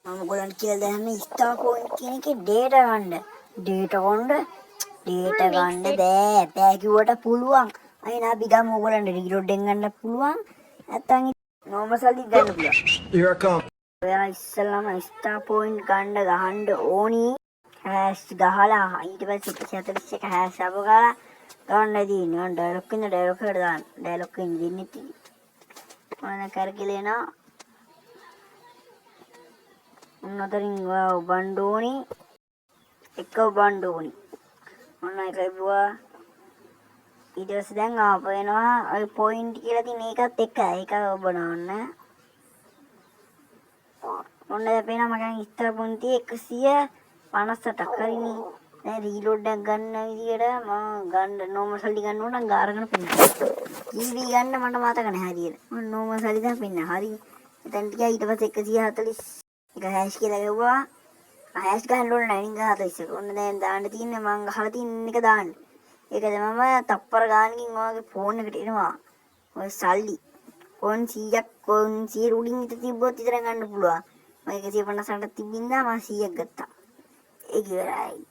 මම ඔයගොල්ලන්ට කියලා දෙන්න ස්ටාර් පොයින්ට් කියන එකේ ඩේටා ගන්න. ඩේටා ගන්න බෑ කිව්වට පුළුවන්. අයින් අපි ගමු ඔයගොල්ලන්ට රීලෝඩ් එකෙන් ගන්න පුළුවන්. නැත්තම් නෝමල් සල්ලි ගන්න පුළුවන්. Here I come. ඔයා ඉස්සෙල්ලාම ස්ටාර් පොයින්ට් ගහන්න ඕනි. හැෂ් ගහලා ඊට පස්සේ 141 හැෂ් අප ගාලා ගන්න තියෙනවා. ඩයලොග් එකේ ඩයලොග් එකට දාන්න. ඩයලොග් එකෙන් දෙන්නේ තියෙන්නේ. මම කරකලේනවා. උන්නතරින් ඔයා උබන්න ඕනි. එක උබන්න ඕනි. මොන එකයිබුවා ඊට පස්සේ දැන් ආපහු එනවා. ඔය පොයින්ට් කියලා තියෙන එකත් එක. ඒක ඔබනවන්න. ඔන්න දැන් පේනවා මගෙන් ඉස්තර පොන්ති 158ක් හරිනේ. දැන් රීලෝඩ් එකක් ගන්න විදියට මම ගන්න නෝමල් සල්ලි ගන්න ඕන නම් ගාරගෙන පෙන්නනවා. ජීබී ගන්න මට මතක නැහැ හරියට. මම නෝමල් සල්ලි දැන් පෙන්න. හරි. එතන ටික ඊට පස්සේ 140 එක හැෂ් කියලා ගවුවා. හැෂ් ගන්න ඕන නැහැ නිකන් 41. ඔන්න දැන් දාන්න තියෙන්නේ මම ගහලා තියෙන එක දාන්න. ඒකද මම තප්පර ගානකින් ඔයාගේ ෆෝන් එකට එනවා. ඔය සල්ලි. ෆෝන් 100ක් ෆෝන් 100 රුඩින් ඉත තිබ්බොත් විතර ගන්න පුළුවන්. මම 158ක් තිබ්බින්දා මම 100ක් ගත්තා. ඒක ඉවරයි.